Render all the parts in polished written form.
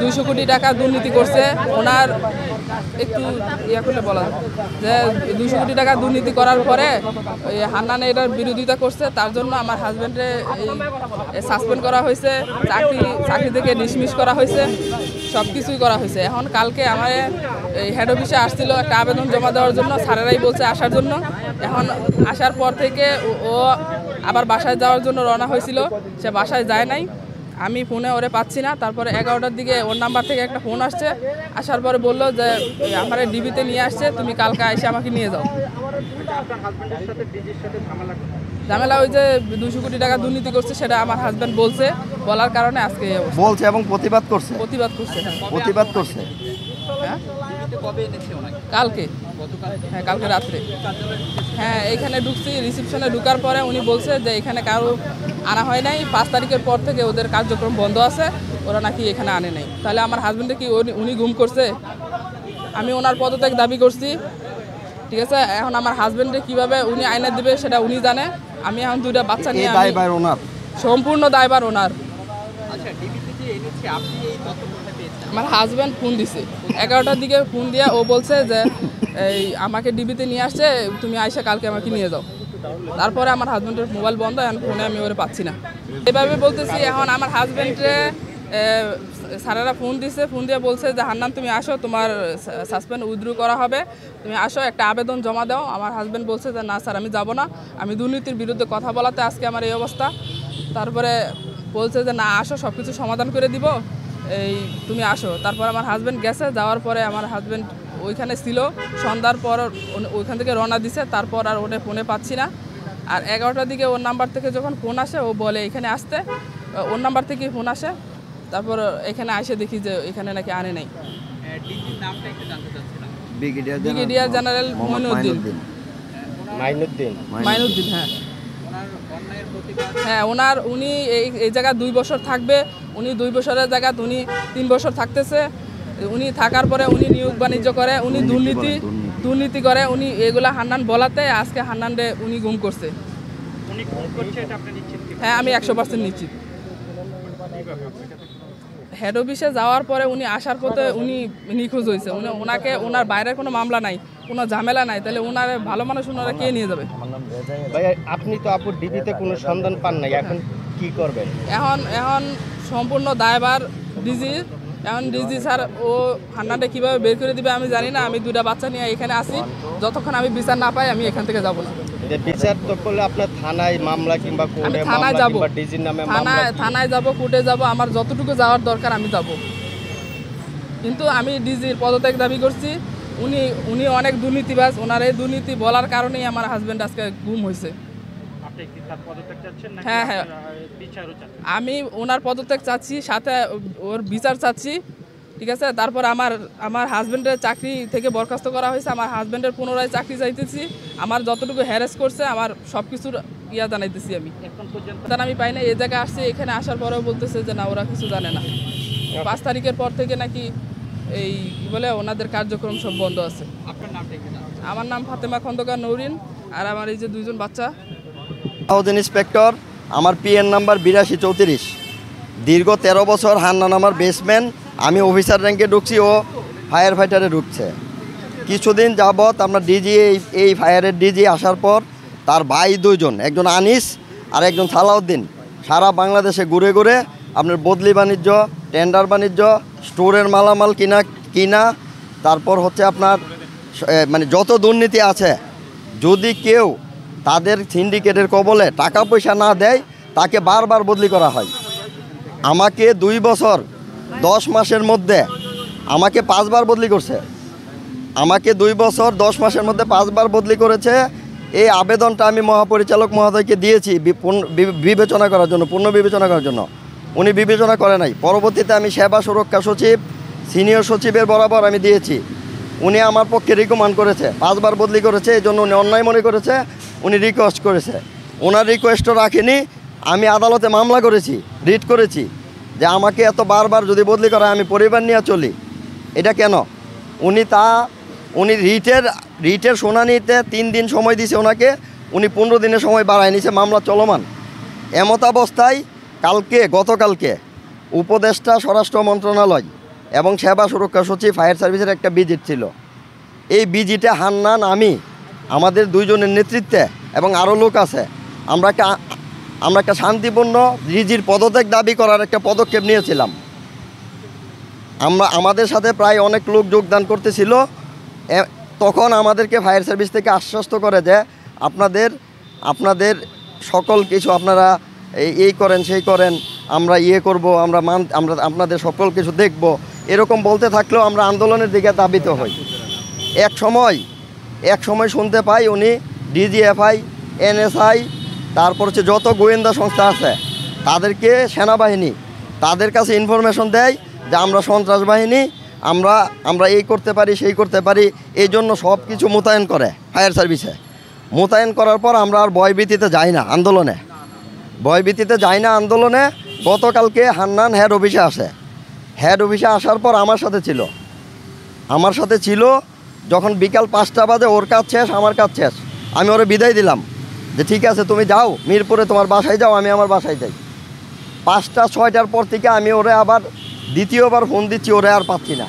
200 কোটি টাকা দুর্নীতি করছে ওনার একটু ইয়া করলে বলা যে 200 কোটি টাকা দুর্নীতি করার পরে হান্নান এটার বিরোধিতা করছে, তার জন্য আমার হাজব্যান্ডে সাসপেন্ড করা হয়েছে, চাকরি থেকে ডিসমিস করা হয়েছে, সব কিছুই করা হয়েছে। এখন কালকে আমার হেড অফিসে আসছিল একটা আবেদন জমা দেওয়ার জন্য, স্যারেরাই বলছে আসার জন্য। এখন আসার পর থেকে ও আবার বাসায় যাওয়ার জন্য রওনা হয়েছিল, সে বাসায় যায় নাই। আমি ফোনে ওরে পাচ্ছি না। তারপরে 11টার দিকে ওর নাম্বার থেকে একটা ফোন আসছে, আসার পরে বললো যে আমার ডিবিতে নিয়ে আসছে, তুমি কালকে এসে আমাকে নিয়ে যাও। ঝামেলা ওই যে 200 কোটি টাকা দুর্নীতি করছে সেটা আমার হাজব্যান্ড বলছে, বলার কারণে আজকে বলছে এবং প্রতিবাদ করছে। হ্যাঁ কালকে, হ্যাঁ কালকে রাত্রে, হ্যাঁ এইখানে ঢুকছি। রিসেপশনে ঢুকার পরে উনি বলছে যে এখানে কারো আনা হয় নাই, 5 তারিখের পর থেকে ওদের কার্যক্রম বন্ধ আছে, ওরা নাকি এখানে আনে নাই। তাহলে আমার হাজব্যান্ডে কি উনি গুম করছে? আমি ওনার পদত্যাগ দাবি করছি, ঠিক আছে। এখন আমার হাজব্যান্ডে কিভাবে উনি আইনে দিবে সেটা উনি জানে। আমি এখন 2টা বাচ্চা নিয়ে সম্পূর্ণ দায়ভার ওনার। আমার হাজব্যান্ড ফোন দিছে 11টার দিকে, ফোন দিয়ে ও বলছে যে এই আমাকে ডিবিতে নিয়ে আসছে, তুমি আইসা কালকে আমাকে নিয়ে যাও। তারপরে আমার হাজব্যান্ডের মোবাইল বন্ধ, এখন ফোনে আমি ওরে পাচ্ছি না। এভাবে বলতেছি। এখন আমার হাজব্যান্ডে স্যারেরা ফোন দিছে, ফোন দিয়ে বলছে যে হান্নান তুমি আসো, তোমার সাসপেন্ড উইথড্র করা হবে, তুমি আসো একটা আবেদন জমা দাও। আমার হাজব্যান্ড বলছে যে না স্যার আমি যাব না, আমি দুর্নীতির বিরুদ্ধে কথা বলাতে আজকে আমার এই অবস্থা। তারপরে বলছে যে না আসো, সব কিছু সমাধান করে দিব, এই তুমি আসো। তারপর আমার হাজব্যান্ড গেছে, যাওয়ার পরে আমার হাজব্যান্ড ওইখানে ছিল, সন্ধ্যার পর ওইখান থেকে রওনা দিছে। তারপর আর ওটা ফোনে পাচ্ছি না। আর 11টার দিকে ওর নাম্বার থেকে যখন ফোন আসে, ও বলে এখানে আসতে, ওর নাম্বার থেকে ফোন আসে। তারপর এখানে আসে দেখি যে এখানে নাকি আনে নাই। ব্রিগেডিয়ার জেনারেল মাইনুদ্দিন, হ্যাঁ হ্যাঁ উনি এই জায়গায় 2 বছর থাকবে। উনি 2 বছরের জায়গায় উনি 3 বছর থাকতেছে। উনি থাকার পরে উনি নিয়োগ বাণিজ্য করে, উনি দুর্নীতি করে, উনি এগুলা হান্নান বলাতে আজকে হান্নানরে উনি গুম করছে। হ্যাঁ আমি 100% নিশ্চিত। হেড অফিসে যাওয়ার পরে উনি আসার পথে উনি নিখোঁজ হয়েছে। ওনাকে ওনার বাইরের কোনো মামলা নাই, কোনো ঝামেলা নাই, তাহলে ওনার ভালো মানুষ ওনারা কে নিয়ে যাবে? ভাই আপনি তো আপুর ডিবিতে কোনো সন্ধান পান নাই, এখন কি করবেন? এখন সম্পূর্ণ দায়ভার ডিজি। এখন ডিজি স্যার ও হান্নানটা কীভাবে বের করে দিবে আমি জানি না। আমি 2টা বাচ্চা নিয়ে এখানে আসি, যতক্ষণ আমি বিচার না পাই আমি এখান থেকে যাব না। বিচার তো করলে আপনার থানায় মামলা কিংবা কোর্টে থানায় যাব, ডিজির নামে থানায় যাব, কোর্টে যাব, আমার যতটুকু যাওয়ার দরকার আমি যাব। কিন্তু আমি ডিজির পদত্যাগ দাবি করছি। উনি অনেক দুর্নীতিবাজ, ওনার এই দুর্নীতি বলার কারণেই আমার হাজব্যান্ড আজকে গুম হয়েছে। হ্যাঁ হ্যাঁ আমি ওনার পদত্যাগ চাচ্ছি, সাথে ওর বিচার চাচ্ছি, ঠিক আছে। তারপর আমার হাজব্যান্ডের চাকরি থেকে বরখাস্ত করা হয়েছে। আমার হাজব্যান্ডের পুনরায় চাকরি চাইতেছি। আমার যতটুকু হ্যারাস করছে আমার সব কিছুর জানাইতেছি। আমি এখন পর্যন্ত আমি পাই না। এই জায়গায় আসছে, এখানে আসার পরেও বলতেছে যে না ওরা কিছু জানে না। 5 তারিখের পর থেকে নাকি এই বলে ওনাদের কার্যক্রম সব বন্ধ আছে। আমার নাম ফাতেমা খন্দকার নৌরিন, আর আমার এই যে 2 জন বাচ্চা। ইন্সপেক্টর, আমার পিএন নাম্বার 8234। দীর্ঘ 13 বছর হান্নান আমার বেসম্যান। আমি অফিসার র্যাঙ্কে ঢুকছি, ও ফায়ার ফাইটারে ঢুকছে। কিছুদিন যাবৎ আমরা ডিজি এই ফায়ারের ডিজি আসার পর তার ভাই 2 জন, একজন আনিস আর একজন সালাউদ্দিন, সারা বাংলাদেশে ঘুরে ঘুরে আপনার বদলি বাণিজ্য, টেন্ডার বাণিজ্য, স্টোরের মালামাল কিনা, তারপর হচ্ছে আপনার মানে যত দুর্নীতি আছে, যদি কেউ তাদের সিন্ডিকেটের কবলে টাকা পয়সা না দেয় তাকে বারবার বদলি করা হয়। আমাকে 2 বছর 10 মাসের মধ্যে আমাকে 5 বার বদলি করছে। আমাকে 2 বছর 10 মাসের মধ্যে 5 বার বদলি করেছে। এই আবেদনটা আমি মহাপরিচালক মহোদয়কে দিয়েছি বিবেচনা করার জন্য, পূর্ণ বিবেচনা করার জন্য। উনি বিবেচনা করে নাই। পরবর্তীতে আমি সেবা সুরক্ষা সচিব, সিনিয়র সচিবের বরাবর আমি দিয়েছি। উনি আমার পক্ষে রিকমেন্ড করেছে, 5 বার বদলি করেছে, এই জন্য উনি অন্যায় মনে করেছে, উনি রিকোয়েস্ট করেছে। ওনার রিকোয়েস্টও রাখেনি। আমি আদালতে মামলা করেছি, রিট করেছি যে আমাকে এত বারবার যদি বদলি করা আমি পরিবার নিয়ে চলি, এটা কেন? উনি রিটের শুনানিতে 3 দিন সময় দিয়েছে ওনাকে, উনি 15 দিনের সময় বাড়ায় নিছে, মামলা চলমান। এমত অবস্থায় গতকালকে উপদেষ্টা স্বরাষ্ট্র মন্ত্রণালয় এবং সেবা সুরক্ষা সচিব ফায়ার সার্ভিসের একটা ভিজিট ছিল। এই ভিজিটে হান্নান, আমি, আমাদের দুইজনের নেতৃত্বে এবং আরও লোক আছে, আমরা একটা শান্তিপূর্ণ ডিজির পদত্যাগ দাবি করার একটা পদক্ষেপ নিয়েছিলাম। আমাদের সাথে প্রায় অনেক লোক যোগদান করতেছিল। তখন আমাদেরকে ফায়ার সার্ভিস থেকে আশ্বস্ত করে যে আপনাদের সকল কিছু আপনারা এই করেন সেই করেন, আমরা করব, আমরা আপনাদের সকল কিছু দেখব, এরকম বলতে থাকলেও আমরা আন্দোলনের দিকে ধাবিত হই। এক সময় শুনতে পাই উনি ডিজিএফআই, এনএসআই, তারপর হচ্ছে যত গোয়েন্দা সংস্থা আছে তাদেরকে, সেনাবাহিনী তাদের কাছে ইনফরমেশন দেয় যে আমরা সন্ত্রাস বাহিনী, আমরা এই করতে পারি সেই করতে পারি, এই জন্য সব কিছু মোতায়েন করে ফায়ার সার্ভিসে। মোতায়েন করার পর আমরা আর ভয়ভীতিতে যাই না আন্দোলনে। গতকালকে হান্নান হেড অফিসে আসে। হেড অফিসে আসার পর আমার সাথে ছিল। যখন বিকাল 5টা বাজে ওর কাজ শেষ, আমার কাজ শেষ, আমি ওরে বিদায় দিলাম যে ঠিক আছে তুমি যাও মিরপুরে, তোমার বাসায় যাও, আমি আমার বাসায় যাই। 5টা 6টার পর থেকে আমি ওরে আবার দ্বিতীয়বার ফোন দিচ্ছি, ওরে আর পাচ্ছি না।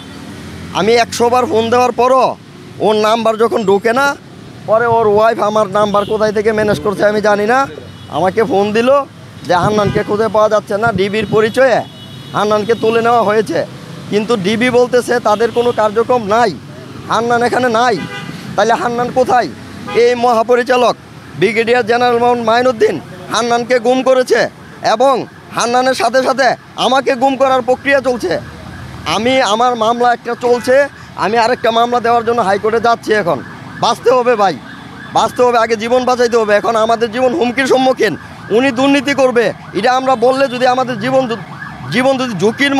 আমি 100 বার ফোন দেওয়ার পরও ওর নাম্বার যখন ঢোকে না, পরে ওর ওয়াইফ আমার নাম্বার কোথায় থেকে ম্যানেজ করছে আমি জানি না, আমাকে ফোন দিল যে হান্নানকে খুঁজে পাওয়া যাচ্ছে না, ডিবির পরিচয়ে হান্নানকে তুলে নেওয়া হয়েছে। কিন্তু ডিবি বলতেছে তাদের কোনো কার্যক্রম নাই, হান্নান এখানে নাই। তাহলে হান্নান কোথায়? এই মহাপরিচালক ব্রিগেডিয়ার জেনারেল মোহাম্মদ মাইনুদ্দিন হান্নানকে গুম করেছে এবং হান্নানের সাথে সাথে আমাকে গুম করার প্রক্রিয়া চলছে। আমার মামলা একটা চলছে, আমি আরেকটা মামলা দেওয়ার জন্য হাইকোর্টে যাচ্ছি। এখন বাঁচতে হবে ভাই, বাঁচতে হবে, আগে জীবন বাঁচাইতে হবে। এখন আমাদের জীবন হুমকির সম্মুখীন, উনি দুর্নীতি করবে এটা আমরা বললে যদি আমাদের জীবন যদি ঝুঁকির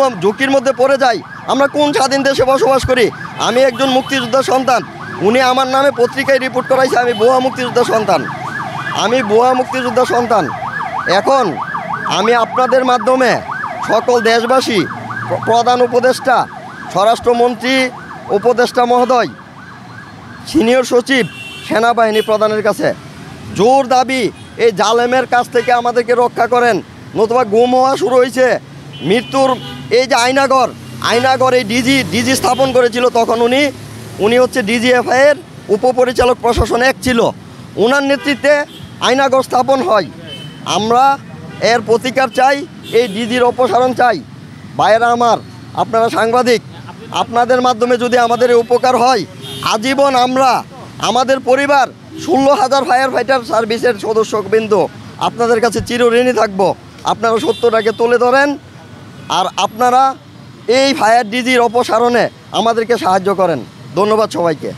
মধ্যে পড়ে যায়, আমরা কোন স্বাধীন দেশে বসবাস করি? আমি একজন মুক্তিযোদ্ধার সন্তান, উনি আমার নামে পত্রিকায় রিপোর্ট করাইছে আমি ভুয়া মুক্তিযোদ্ধার সন্তান। এখন আমি আপনাদের মাধ্যমে সকল দেশবাসী, প্রধান উপদেষ্টা, স্বরাষ্ট্রমন্ত্রী উপদেষ্টা মহোদয়, সিনিয়র সচিব, সেনাবাহিনী প্রধানের কাছে জোর দাবি, এই জালেমের কাছ থেকে আমাদেরকে রক্ষা করেন, নতুবা গুম হওয়া শুরু হয়েছে। মৃত্যুর এই যে আয়নাগর এই ডিজি স্থাপন করেছিল, তখন উনি হচ্ছে ডিজিএফআইয়ের উপপরিচালক প্রশাসন 1 ছিল, ওনার নেতৃত্বে আয়নাগর স্থাপন হয়। আমরা এর প্রতিকার চাই, এই ডিজির অপসারণ চাই। ভাইয়েরা আমার, আপনারা সাংবাদিক, আপনাদের মাধ্যমে যদি আমাদের উপকার হয়, আজীবন আমাদের পরিবার 16,000 ফায়ার ফাইটার সার্ভিসের সদস্যবৃন্দ আপনাদের কাছে চিরঋণী থাকবো। আপনারা সত্যটাকে তুলে ধরেন, আর আপনারা এই ফায়ার ডিজির অপসারণে আমাদেরকে সাহায্য করেন। ধন্যবাদ সবাইকে।